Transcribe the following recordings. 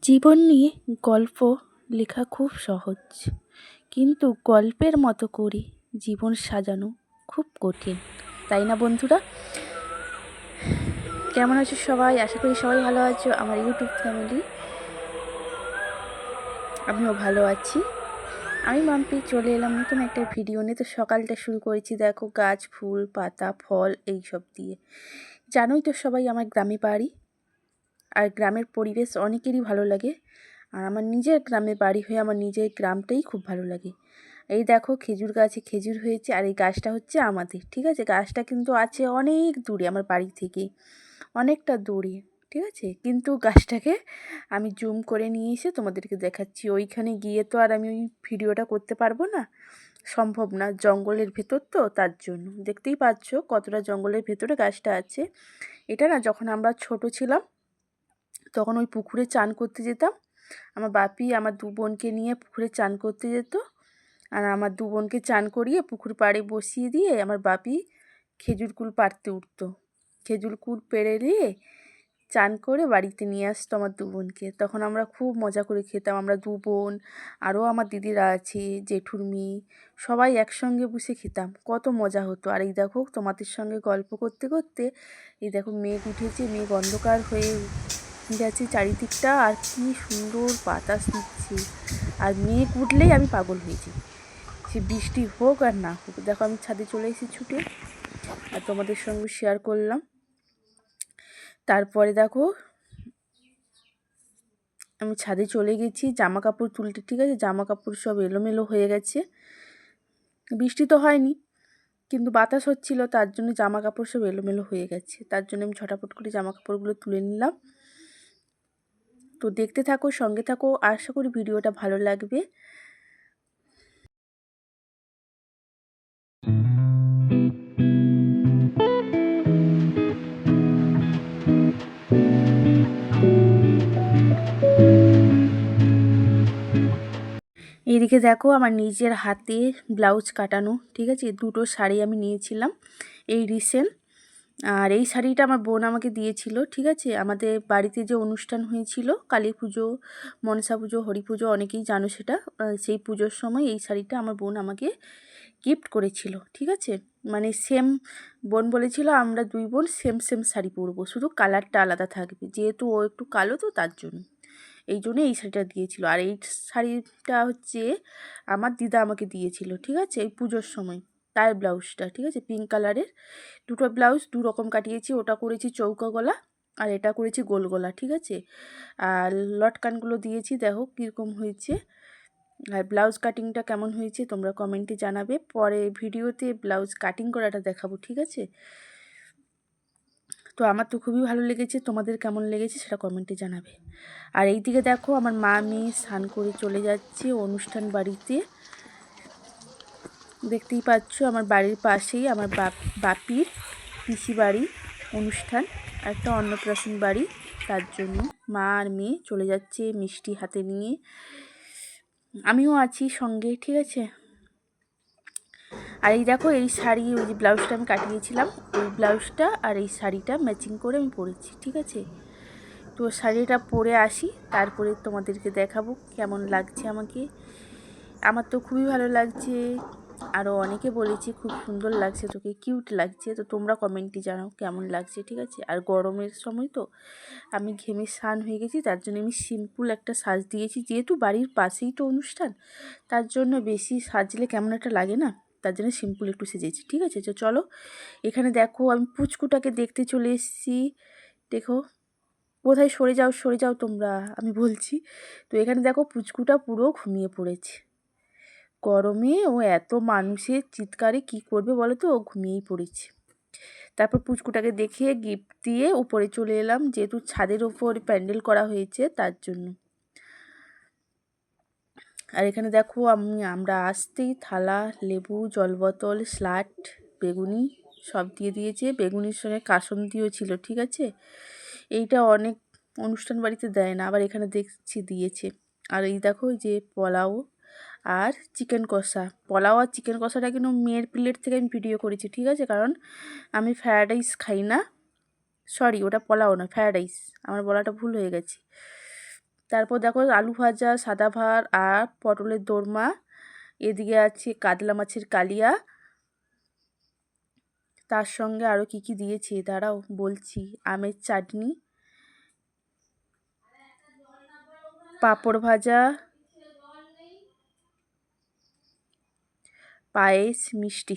জীবন নিয়ে গল্প লেখা খুব সহজ, কিন্তু গল্পের মতো করে জীবন সাজানো খুব কঠিন, তাই না বন্ধুরা? কেমন আছো সবাই? আশা করি সবাই ভালো আছো। আমার ইউটিউব ফ্যামিলি, আমিও ভালো আছি। আমি মাম্পি চলে এলাম নতুন একটা ভিডিও নিয়ে। তো সকালটা শুরু করেছি দেখো গাছ, ফুল, পাতা, ফল এইসব দিয়ে। জানোই তো সবাই আমার গ্রামে বাড়ি, আর গ্রামের পরিবেশ অনেকেরই ভালো লাগে। আর আমার নিজের গ্রামে বাড়ি হয়ে আমার নিজের গ্রামটাই খুব ভালো লাগে। এই দেখো খেজুর গাছে খেজুর হয়েছে, আর এই গাছটা হচ্ছে আমাদের, ঠিক আছে? গাছটা কিন্তু আছে অনেক দূরে, আমার বাড়ি থেকে অনেকটা দূরে, ঠিক আছে? কিন্তু গাছটাকে আমি জুম করে নিয়ে এসে তোমাদেরকে দেখাচ্ছি। ওইখানে গিয়ে তো আর আমি ওই ভিডিওটা করতে পারবো না, সম্ভব না, জঙ্গলের ভেতর তো, তার জন্য। দেখতেই পাচ্ছ কতটা জঙ্গলের ভেতরে গাছটা আছে। এটা না, যখন আমরা ছোট ছিলাম তখন ওই পুকুরে চান করতে যেতাম। আমার বাপি আমার দু বোনকে নিয়ে পুকুরে চান করতে যেত, আর আমার দু বোনকে চান করিয়ে পুকুর পাড়ে বসিয়ে দিয়ে আমার বাপি খেজুর কুল পাড়তে উঠতো। খেজুর কুল পেড়ে দিয়ে চান করে বাড়িতে নিয়ে আসতো আমার দু বোনকে। তখন আমরা খুব মজা করে খেতাম, আমরা দু বোন, আরও আমার দিদিরা আছে, জেঠুর মেয়ে, সবাই একসঙ্গে বসে খেতাম, কত মজা হতো। আর এই দেখো তোমাদের সঙ্গে গল্প করতে করতে এই দেখো মেঘ উঠেছে, মেঘ অন্ধকার হয়ে গেছে চারিদিকটা, আর কি সুন্দর বাতাস দিচ্ছে। আর মেঘ উঠলেই আমি পাগল হয়ে যাই, সে বৃষ্টি হোক আর না হোক। দেখো আমি ছাদে চলে এসেছি ছুটে, আর তোমাদের সঙ্গে শেয়ার করলাম। তারপরে দেখো আমি ছাদে চলে গেছি জামা কাপড় তুলতে, ঠিক আছে? জামা কাপড় সব এলোমেলো হয়ে গেছে, বৃষ্টি তো হয়নি কিন্তু বাতাস হচ্ছিল, তার জন্য জামা কাপড় সব এলোমেলো হয়ে গেছে। তার জন্য আমি ঝটাপট করে জামা কাপড়গুলো তুলে নিলাম। তো দেখতে থাকো, সঙ্গে থাকো, আশা করি ভিডিওটা ভালো লাগবে। এইদিকে দেখো আমার নিজের হাতে ব্লাউজ কাটানো, ঠিক আছে? দুটো শাড়ি আমি নিয়েছিলাম এই রিসেন্ট, আর এই শাড়িটা আমার বোন আমাকে দিয়েছিল, ঠিক আছে? আমাদের বাড়িতে যে অনুষ্ঠান হয়েছিল কালী পুজো, মনসা পুজো, হরি পুজো, অনেকেই জানো সেটা, সেই পুজোর সময় এই শাড়িটা আমার বোন আমাকে গিফট করেছিল, ঠিক আছে? মানে সেম, বোন বলেছিল আমরা দুই বোন সেম সেম শাড়ি পরবো, শুধু কালারটা আলাদা থাকবে, যেহেতু ও একটু কালো তো তার জন্য, এই জন্য এই শাড়িটা দিয়েছিল। আর এই শাড়িটা হচ্ছে আমার দিদা আমাকে দিয়েছিল, ঠিক আছে? এই পুজোর সময় তার ব্লাউজটা, ঠিক আছে? পিঙ্ক কালারের। দুটো ব্লাউজ দু রকম কাটিয়েছি, ওটা করেছি চৌকা গলা আর এটা করেছি গোল গলা, ঠিক আছে? আর লটকানগুলো দিয়েছি, দেখো কীরকম হয়েছে। আর ব্লাউজ কাটিংটা কেমন হয়েছে তোমরা কমেন্টে জানাবে, পরে ভিডিওতে ব্লাউজ কাটিং করাটা দেখাবো, ঠিক আছে? তো আমার তো খুবই ভালো লেগেছে, তোমাদের কেমন লেগেছে সেটা কমেন্টে জানাবে। আর এই দিকে দেখো আমার মা মেয়ে স্নান করে চলে যাচ্ছে অনুষ্ঠান বাড়িতে। দেখতেই পাচ্ছ আমার বাড়ির পাশেই আমার বাপির পিসি বাড়ি অনুষ্ঠান, একটা অন্নপ্রাশন বাড়ি, তার জন্য মা আর মেয়ে চলে যাচ্ছে মিষ্টি হাতে নিয়ে, আমিও আছি সঙ্গে, ঠিক আছে? আর এই দেখো এই শাড়ি, ওই যে ব্লাউজটা আমি কাটিয়েছিলাম, ওই ব্লাউজটা আর এই শাড়িটা ম্যাচিং করে আমি পরেছি, ঠিক আছে? তো শাড়িটা পরে আসি, তারপরে তোমাদেরকে দেখাবো কেমন লাগছে আমাকে। আমার তো খুবই ভালো লাগছে, আরও অনেকে বলেছে খুব সুন্দর লাগছে তোকে, কিউট লাগছে। তো তোমরা কমেন্টে জানাও কেমন লাগছে, ঠিক আছে? আর গরমের সময় তো আমি ঘেমে স্নান হয়ে গেছি, তার জন্য আমি সিম্পল একটা সাজ দিয়েছি, যেহেতু বাড়ির পাশেই তো অনুষ্ঠান, তার জন্য বেশি সাজলে কেমন একটা লাগে না, তার জন্য সিম্পল একটু সেজেছি, ঠিক আছে? তো চলো, এখানে দেখো আমি পুচকুটাকে দেখতে চলে এসেছি। দেখো কোথায়, সরে যাও তোমরা, আমি বলছি। তো এখানে দেখো পুচকুটা পুরো ঘুমিয়ে পড়েছে, গরমে ও এত মানুষের চিৎকারে কি করবে বলো তো, ও ঘুমিয়েই পড়েছে। তারপর পুচকুটাকে দেখে গিফট দিয়ে উপরে চলে এলাম, যেহেতু ছাদের ওপর প্যান্ডেল করা হয়েছে তার জন্য। আর এখানে দেখো আমরা আসতেই থালা, লেবু, জল বোতল, স্লাট, বেগুনি সব দিয়ে দিয়েছে, বেগুনির সঙ্গে কাসন্দিও ছিল, ঠিক আছে? এইটা অনেক অনুষ্ঠান বাড়িতে দেয় না, আবার এখানে দেখছি দিয়েছে। আর এই দেখো এই যে পোলাও আর চিকেন কষা, পোলাও আর চিকেন কষাটা কিন্তু মেয়ের প্লেট থেকে আমি ভিডিও করেছি, ঠিক আছে? কারণ আমি ফ্রায়েড রাইস খাই না, সরি ওটা পোলাও না, ফ্রায়েড রাইস, আমার বলাটা ভুল হয়ে গেছে। তারপর দেখো আলু ভাজা, সাদা ভাত আর পটলের দোরমা। এদিকে আছে কাতলা মাছের কালিয়া। তার সঙ্গে আরও কি কি দিয়েছি দাঁড়াও বলছি, আমের চাটনি, পাঁপড় ভাজা, পায়েস, মিষ্টি,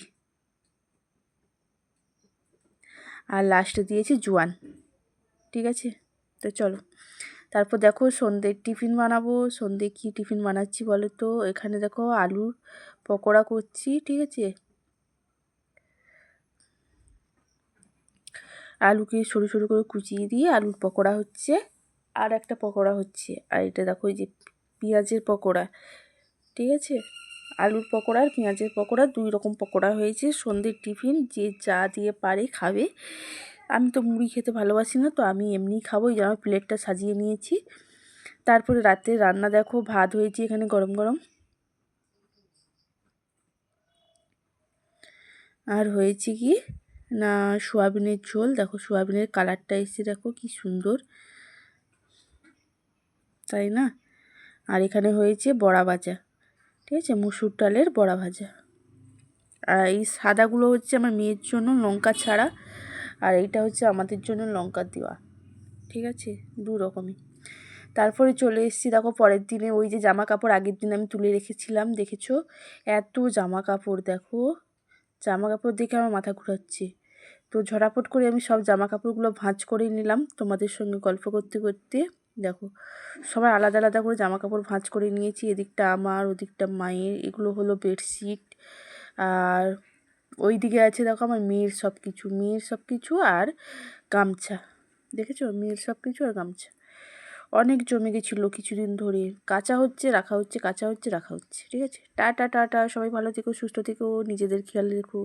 আর লাস্টে দিয়েছি জোয়ান। ঠিক আছে, তো চলো। তারপর দেখো সন্ধ্যের টিফিন বানাবো। সন্ধ্যে কি টিফিন বানাচ্ছি বলো তো? এখানে দেখো আলুর পকোড়া করছি। ঠিক আছে, আলুকে সরু সরু করে কুচিয়ে দিয়ে আলুর পকোড়া হচ্ছে, আর একটা পকোড়া হচ্ছে। আর এটা দেখো এই যে পেঁয়াজের পকোড়া। ঠিক আছে, আলুর পকোড়া আর পেঁয়াজের পকোড়া, 2 রকম পকোড়া হয়েছে। সন্ধ্যের টিফিন যে যা দিয়ে পারে খাবে। আমি তো মুড়ি খেতে ভালোবাসি না, তো আমি এমনিই খাবো। এই যে আমার প্লেটটা সাজিয়ে নিয়েছি। তারপরে রাতে রান্না দেখো, ভাত হয়েছে এখানে গরম গরম, আর হয়েছে কি না সোয়াবিনের ঝোল। দেখো সোয়াবিনের কালারটা এসে দেখো কি সুন্দর, তাই না? আর এখানে হয়েছে বড়া ভাজা। ঠিক আছে, মুসুর ডালের বড়া ভাজা। আর এই সাদাগুলো হচ্ছে আমার মেয়ের জন্য লঙ্কা ছাড়া, আর এইটা হচ্ছে আমাদের জন্য লঙ্কা দেওয়া। ঠিক আছে, 2 রকমই। তারপরে চলে এসেছি দেখো পরের দিনে। ওই যে জামা কাপড় আগের দিন আমি তুলে রেখেছিলাম, দেখেছো? এত জামা কাপড় দেখো, জামা কাপড় দেখে আমার মাথা ঘুরাচ্ছে। তো ঝটাপট করে আমি সব জামা কাপড়গুলো ভাঁজ করে নিলাম তোমাদের সঙ্গে গল্প করতে করতে। দেখো সবাই আলাদা আলাদা করে জামা কাপড় ভাঁজ করে নিয়েছি। এদিকটা আমার, ওদিকটা মায়ের। এগুলো হলো বেডশিট। আর ওই দিকে আছে দেখো আমার মেয়ের সব কিছু, আর গামছা। দেখেছো, মেয়ের সব কিছু আর গামছা। অনেক জমে গেছিলো কিছুদিন ধরে, কাচা হচ্ছে রাখা হচ্ছে, কাচা হচ্ছে রাখা হচ্ছে। ঠিক আছে, টাটা টাটা, সবাই ভালো থেকো, সুস্থ থেকো, নিজেদের খেয়াল রেখো।